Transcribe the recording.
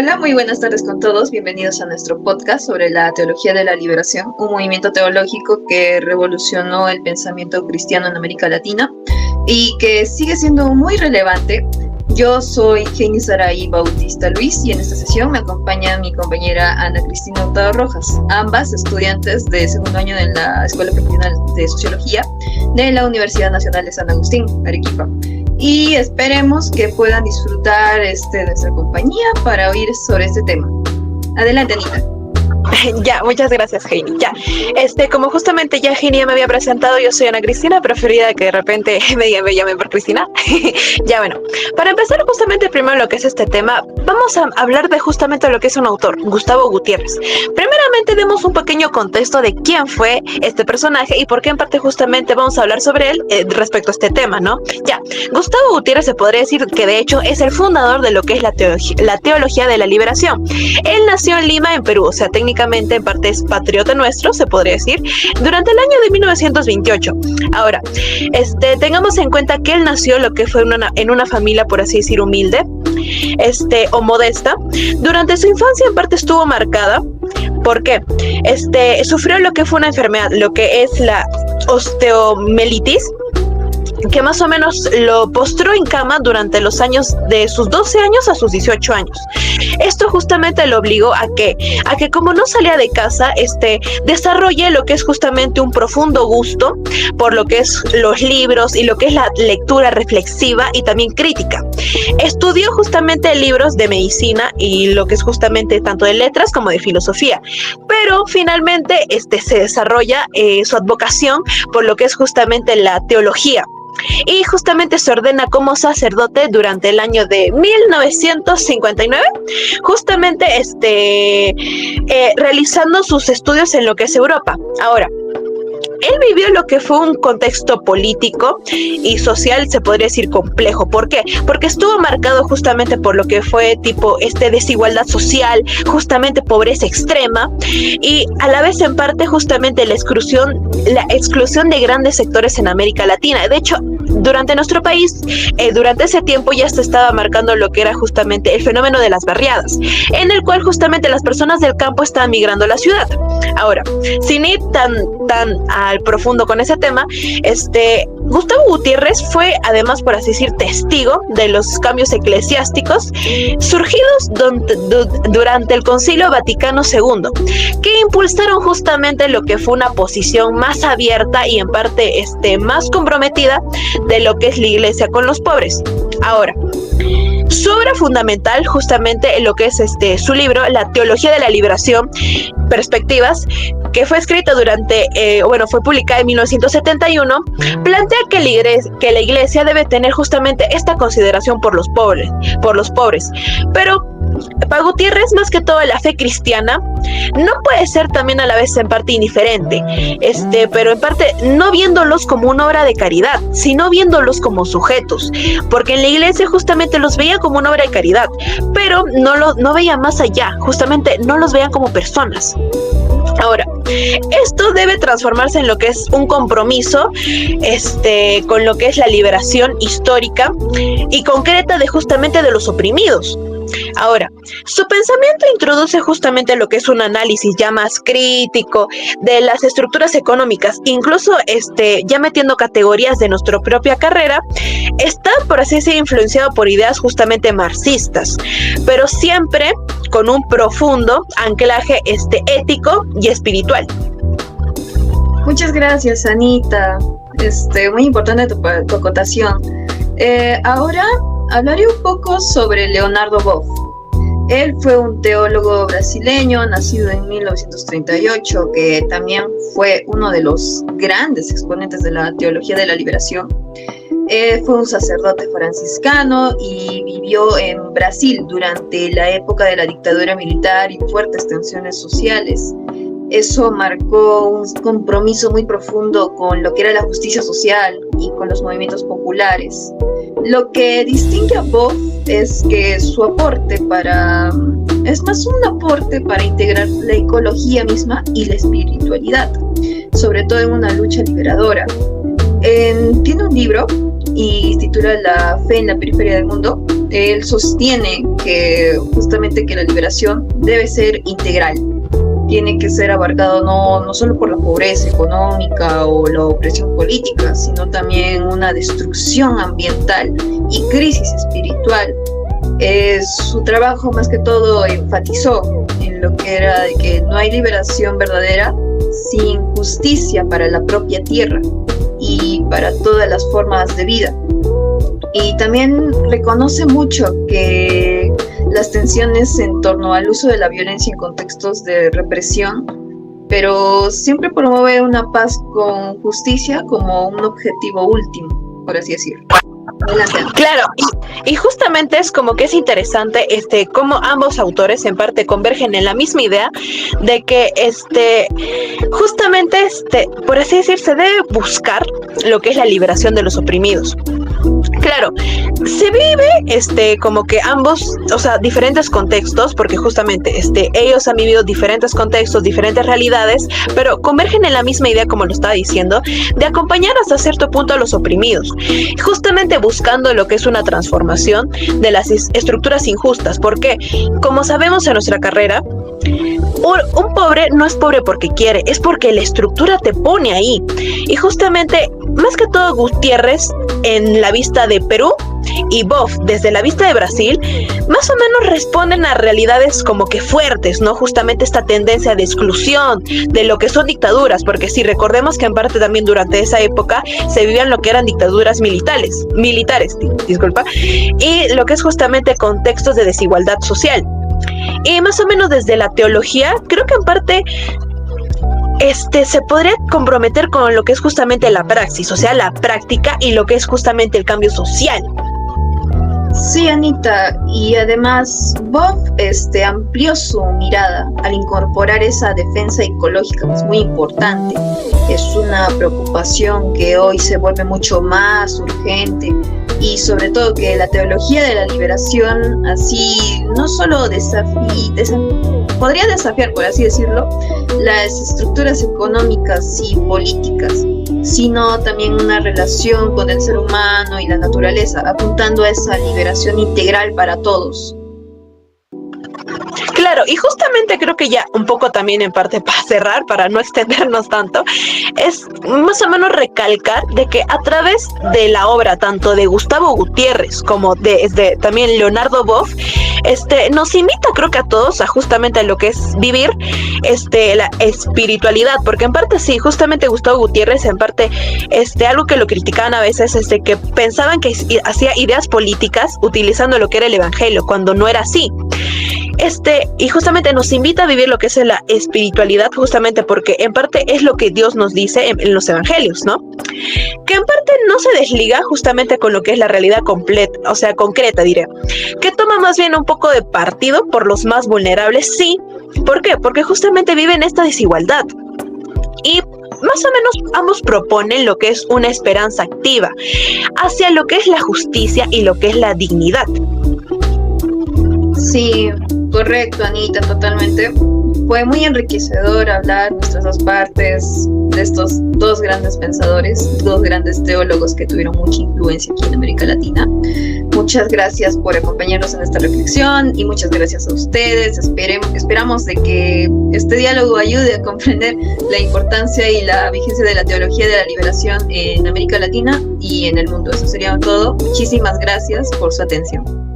Hola, muy buenas tardes con todos. Bienvenidos a nuestro podcast sobre la teología de la liberación, un movimiento teológico que revolucionó el pensamiento cristiano en América Latina y que sigue siendo muy relevante. Yo soy Heini Saray Bautista Luis y en esta sesión me acompaña mi compañera Ana Cristina Hurtado Rojas, ambas estudiantes de segundo año en la Escuela Profesional de Sociología de la Universidad Nacional de San Agustín, Arequipa. Y esperemos que puedan disfrutar de nuestra compañía para oír sobre este tema. Adelante, Anita. Ya, muchas gracias, Heini. Ya, como justamente ya Heini me había presentado, yo soy Ana Cristina, preferida que de repente me llamen por Cristina. Ya, bueno, para empezar justamente primero lo que es este tema, vamos a hablar de justamente lo que es un autor, Gustavo Gutiérrez. Primeramente demos un pequeño contexto de quién fue este personaje y por qué en parte justamente vamos a hablar sobre él respecto a este tema, ¿no? Ya, Gustavo Gutiérrez se podría decir que de hecho es el fundador de lo que es la teología de la liberación. Él nació en Lima, en Perú, o sea, técnicamente en parte es patriota nuestro, se podría decir, durante el año de 1928. Ahora, tengamos en cuenta que él nació lo que fue en una familia, por así decir, humilde, o modesta. Durante su infancia en parte estuvo marcada. ¿Por qué? Sufrió lo que fue una enfermedad, lo que es la osteomelitis, que más o menos lo postró en cama durante los años de sus 12 años a sus 18 años. Esto justamente lo obligó a que como no salía de casa, desarrolle lo que es justamente un profundo gusto por lo que es los libros y lo que es la lectura reflexiva y también crítica. Estudió justamente libros de medicina y lo que es justamente tanto de letras como de filosofía, pero finalmente se desarrolla su advocación por lo que es justamente la teología. Y justamente se ordena como sacerdote durante el año de 1959, justamente realizando sus estudios en lo que es Europa. Ahora, él vivió lo que fue un contexto político y social, se podría decir complejo. ¿Por qué? Porque estuvo marcado justamente por lo que fue tipo desigualdad social, justamente pobreza extrema y a la vez en parte justamente la exclusión de grandes sectores en América Latina. De hecho, durante nuestro país, durante ese tiempo ya se estaba marcando lo que era justamente el fenómeno de las barriadas, en el cual justamente las personas del campo estaban migrando a la ciudad. Ahora, sin ir tan al profundo con ese tema, Gustavo Gutiérrez fue además, por así decir, testigo de los cambios eclesiásticos surgidos durante el Concilio Vaticano II, que impulsaron justamente lo que fue una posición más abierta y en parte más comprometida de lo que es la iglesia con los pobres. Ahora, su obra fundamental, justamente en lo que es su libro, La Teología de la Liberación, Perspectivas, que fue escrita fue publicada en 1971, plantea que la iglesia debe tener justamente esta consideración por los pobres. Pero para Gutiérrez, más que todo, la fe cristiana no puede ser también a la vez en parte indiferente, pero en parte no viéndolos como una obra de caridad, sino viéndolos como sujetos, porque en la iglesia justamente los veía como una obra de caridad, pero no veía más allá, justamente no los veían como personas. Ahora, esto debe transformarse en lo que es un compromiso con lo que es la liberación histórica y concreta de los oprimidos. Ahora, su pensamiento introduce justamente lo que es un análisis ya más crítico de las estructuras económicas, incluso ya metiendo categorías de nuestra propia carrera. Está, por así decirlo, influenciado por ideas justamente marxistas, pero siempre con un profundo anclaje ético y espiritual. Muchas gracias, Anita. Muy importante tu acotación. Ahora hablaré un poco sobre Leonardo Boff. Él fue un teólogo brasileño, nacido en 1938, que también fue uno de los grandes exponentes de la teología de la liberación. Fue un sacerdote franciscano y vivió en Brasil durante la época de la dictadura militar y fuertes tensiones sociales. Eso marcó un compromiso muy profundo con lo que era la justicia social y con los movimientos populares. Lo que distingue a Boff es que su aporte es más un aporte para integrar la ecología misma y la espiritualidad, sobre todo en una lucha liberadora. Tiene un libro y titula La fe en la periferia del mundo, Él sostiene que justamente que la liberación debe ser integral, tiene que ser abarcado no solo por la pobreza económica o la opresión política, sino también una destrucción ambiental y crisis espiritual. Su trabajo más que todo enfatizó en lo que era de que no hay liberación verdadera sin justicia para la propia tierra y para todas las formas de vida. Y también reconoce mucho que las tensiones en torno al uso de la violencia en contextos de represión, pero siempre promueve una paz con justicia como un objetivo último, por así decirlo. Adelante. Claro, y justamente es como que es interesante cómo ambos autores en parte convergen en la misma idea de que justamente por así decir, se debe buscar lo que es la liberación de los oprimidos. Claro, se vive como que ambos, o sea, diferentes contextos, porque justamente ellos han vivido diferentes contextos, diferentes realidades, pero convergen en la misma idea, como lo estaba diciendo, de acompañar hasta cierto punto a los oprimidos, justamente buscando lo que es una transformación de las estructuras injustas, porque como sabemos en nuestra carrera, un pobre no es pobre porque quiere, es porque la estructura te pone ahí. Y justamente, más que todo, Gutiérrez en la vista de Perú y Boff desde la vista de Brasil, más o menos responden a realidades como que fuertes, ¿no? Justamente esta tendencia de exclusión de lo que son dictaduras, porque sí, recordemos que en parte también durante esa época se vivían lo que eran dictaduras militares, y lo que es justamente contextos de desigualdad social. Y más o menos desde la teología, creo que en parte se podría comprometer con lo que es justamente la praxis, o sea, la práctica y lo que es justamente el cambio social. Sí, Anita, y además Boff amplió su mirada al incorporar esa defensa ecológica, que es muy importante. Es una preocupación que hoy se vuelve mucho más urgente, y sobre todo que la teología de la liberación así no solo podría desafiar, por así decirlo, las estructuras económicas y políticas, sino también una relación con el ser humano y la naturaleza, apuntando a esa liberación integral para todos. Claro, y justamente creo que ya un poco también en parte para cerrar, para no extendernos tanto, es más o menos recalcar de que a través de la obra tanto de Gustavo Gutiérrez como de también Leonardo Boff, nos invita, creo que a todos, a justamente lo que es vivir la espiritualidad, porque en parte sí, justamente Gustavo Gutiérrez en parte algo que lo criticaban a veces que pensaban que hacía ideas políticas utilizando lo que era el evangelio, cuando no era así. Y justamente nos invita a vivir lo que es la espiritualidad, justamente porque en parte es lo que Dios nos dice en los evangelios, ¿no? Que en parte no se desliga justamente con lo que es la realidad completa, o sea, concreta, diré. Que toma más bien un poco de partido por los más vulnerables, sí. ¿Por qué? Porque justamente viven esta desigualdad. Y más o menos ambos proponen lo que es una esperanza activa hacia lo que es la justicia y lo que es la dignidad. Sí, correcto, Anita, totalmente. Fue muy enriquecedor hablar nuestras dos partes de estos dos grandes pensadores, dos grandes teólogos que tuvieron mucha influencia aquí en América Latina. Muchas gracias por acompañarnos en esta reflexión y muchas gracias a ustedes. Esperamos de que este diálogo ayude a comprender la importancia y la vigencia de la teología de la liberación en América Latina y en el mundo. Eso sería todo. Muchísimas gracias por su atención.